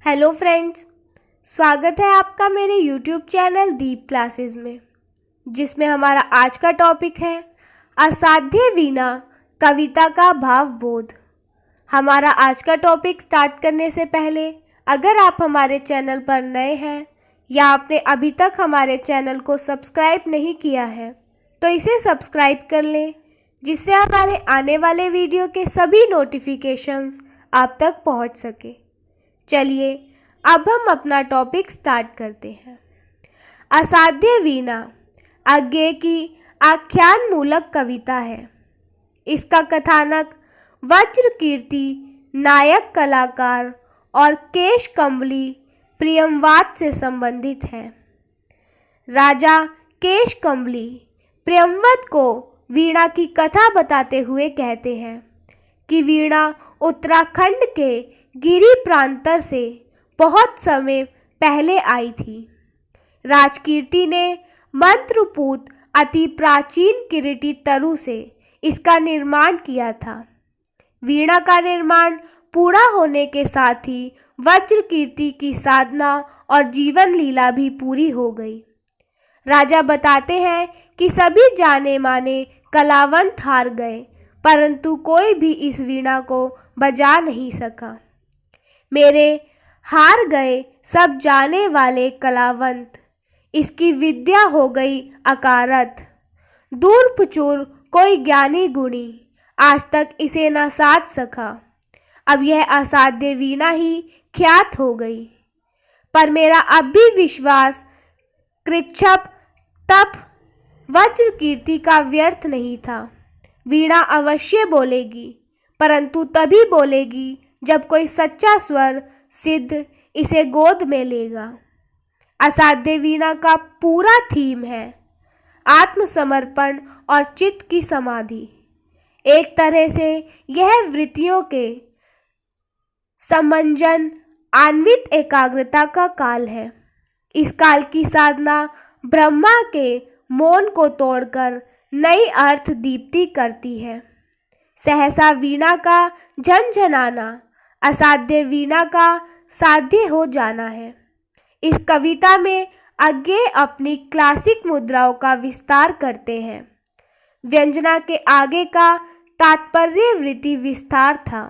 Hello friends, स्वागत है आपका मेरे यूट्यूब चैनल दीप क्लासेस में, जिसमें हमारा आज का टॉपिक है असाध्य वीणा कविता का भावबोध। हमारा आज का टॉपिक स्टार्ट करने से पहले अगर आप हमारे चैनल पर नए हैं या आपने अभी तक हमारे चैनल को सब्सक्राइब नहीं किया है तो इसे सब्सक्राइब कर लें, जिससे हमारे आने वाले वीडियो के सभी नोटिफिकेशंस आप तक पहुंच सके। चलिए अब हम अपना टॉपिक स्टार्ट करते हैं। असाध्य वीणा अज्ञेय की आख्यान मूलक कविता है। इसका कथानक वज्रकीर्ति नायक कलाकार और केश कम्बली प्रियंवद से संबंधित है। राजा केश कम्बली प्रियंवद को वीणा की कथा बताते हुए कहते हैं कि वीणा उत्तराखंड के गिरी प्रांतर से बहुत समय पहले आई थी। राजकीर्ति ने मंत्रपूत अति प्राचीन किरीटी तरु से इसका निर्माण किया था। वीणा का निर्माण पूरा होने के साथ ही वज्रकीर्ति की साधना और जीवन लीला भी पूरी हो गई। राजा बताते हैं कि सभी जाने माने कलावंत हार गए, परंतु कोई भी इस वीणा को बजा नहीं सका। मेरे हार गए सब जाने वाले कलावंत, इसकी विद्या हो गई अकारत। दूर पुचूर कोई ज्ञानी गुणी, आज तक इसे न साध सका। अब यह असाध्य वीणा ही ख्यात हो गई। पर मेरा अब भी विश्वास कृच्छ्र तप वज्रकीर्ति का व्यर्थ नहीं था। वीणा अवश्य बोलेगी, परंतु तभी बोलेगी जब कोई सच्चा स्वर सिद्ध इसे गोद में लेगा। असाध्य वीणा का पूरा थीम है आत्मसमर्पण और चित्त की समाधि। एक तरह से यह वृत्तियों के समंजन आन्वित एकाग्रता का काल है। इस काल की साधना ब्रह्मा के मौन को तोड़कर नई अर्थ दीप्ति करती है। सहसा वीणा का झनझनाना असाध्य वीणा का साध्य हो जाना है। इस कविता में अज्ञेय अपनी क्लासिक मुद्राओं का विस्तार करते हैं। व्यंजना के आगे का तात्पर्य वृत्ति विस्तार था।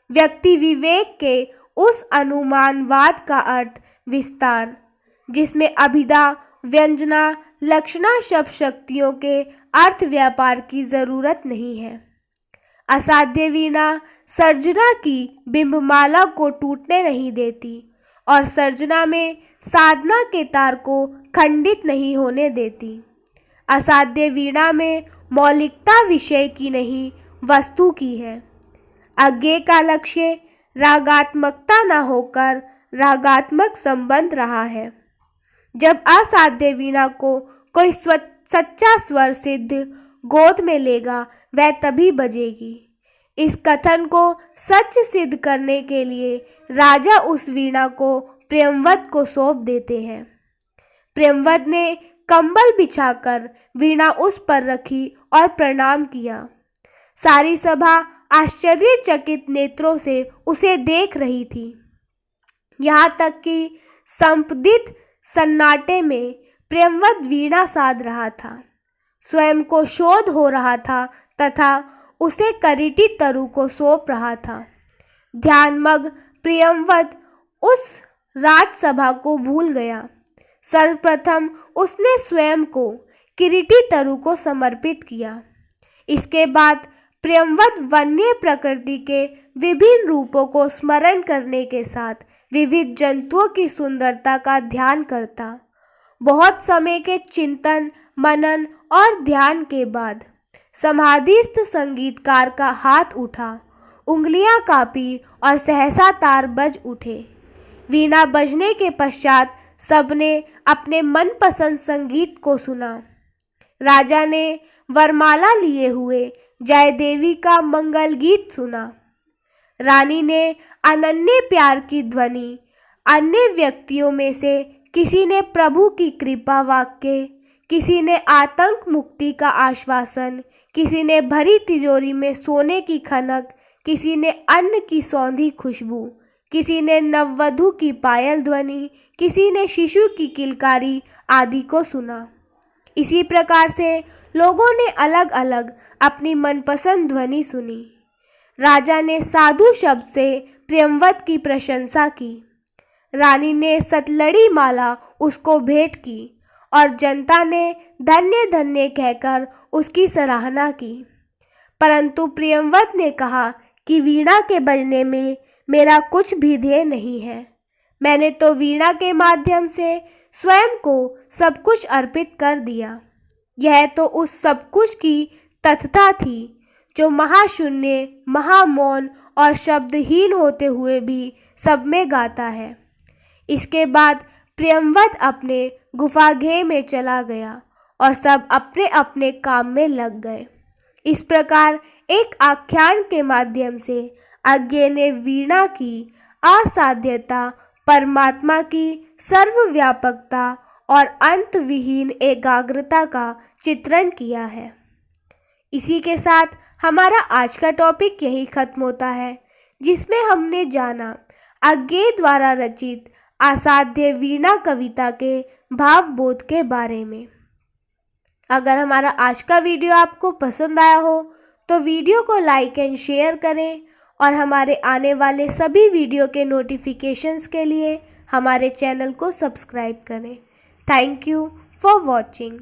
व्यक्ति विवेक के उस अनुमानवाद का अर्थ विस्तार, जिसमें अभिधा व्यंजना लक्षणा शब्द शक्तियों के अर्थ व्यापार की जरूरत नहीं है। असाध्य वीणा सर्जना की बिंबमाला को टूटने नहीं देती और सर्जना में साधना के तार को खंडित नहीं होने देती। असाध्य वीणा में मौलिकता विषय की नहीं वस्तु की है। अज्ञेय का लक्ष्य रागात्मकता न होकर रागात्मक संबंध रहा है। जब असाध्य वीणा को कोई सच्चा स्वर सिद्ध गोद में लेगा वह तभी बजेगी। इस कथन को सच सिद्ध करने के लिए राजा उस वीणा को प्रियंवद को सौंप देते हैं। प्रियंवद ने कंबल बिछाकर वीणा उस पर रखी और प्रणाम किया। सारी सभा आश्चर्यचकित नेत्रों से उसे देख रही थी। यहाँ तक कि संपदित सन्नाटे में प्रियंवद वीणा साध रहा था। स्वयं को शोध हो रहा था तथा उसे करीटी तरु को सौंप रहा था। ध्यानमग्न प्रियंवद उस राजसभा को भूल गया। सर्वप्रथम उसने स्वयं को किरीटी तरु को समर्पित किया। इसके बाद प्रियंवद वन्य प्रकृति के विभिन्न रूपों को स्मरण करने के साथ विविध जंतुओं की सुंदरता का ध्यान करता। बहुत समय के चिंतन मनन और ध्यान के बाद समाधिस्थ संगीतकार का हाथ उठा, उंगलियां कांपी और सहसा तार बज उठे। वीणा बजने के पश्चात सबने अपने मनपसंद संगीत को सुना। राजा ने वरमाला लिए हुए जय देवी का मंगल गीत सुना। रानी ने अनन्य प्यार की ध्वनि, अन्य व्यक्तियों में से किसी ने प्रभु की कृपा वाक्य, किसी ने आतंक मुक्ति का आश्वासन, किसी ने भरी तिजोरी में सोने की खनक, किसी ने अन्न की सौंधी खुशबू, किसी ने नववधू की पायल ध्वनि, किसी ने शिशु की किलकारी आदि को सुना। इसी प्रकार से लोगों ने अलग अलग अपनी मनपसंद ध्वनि सुनी। राजा ने साधु शब्द से प्रियंवत की प्रशंसा की। रानी ने सतलड़ी माला उसको भेंट की और जनता ने धन्य धन्य कहकर उसकी सराहना की। परंतु प्रियंवत ने कहा कि वीणा के बजने में मेरा कुछ भी ध्येय नहीं है। मैंने तो वीणा के माध्यम से स्वयं को सब कुछ अर्पित कर दिया। यह तो उस सब कुछ की तथता थी जो महाशून्य, महामौन और शब्दहीन होते हुए भी सब में गाता है। इसके बाद प्रियंवत अपने गुफागृह में चला गया और सब अपने अपने काम में लग गए। इस प्रकार एक आख्यान के माध्यम से अज्ञे ने वीणा की असाध्यता, परमात्मा की सर्वव्यापकता और अंत विहीन एकाग्रता का चित्रण किया है। इसी के साथ हमारा आज का टॉपिक यही खत्म होता है, जिसमें हमने जाना अज्ञे द्वारा रचित असाध्य वीणा कविता के भावबोध के बारे में। अगर हमारा आज का वीडियो आपको पसंद आया हो तो वीडियो को लाइक एंड शेयर करें और हमारे आने वाले सभी वीडियो के नोटिफिकेशंस के लिए हमारे चैनल को सब्सक्राइब करें। Thank you for watching.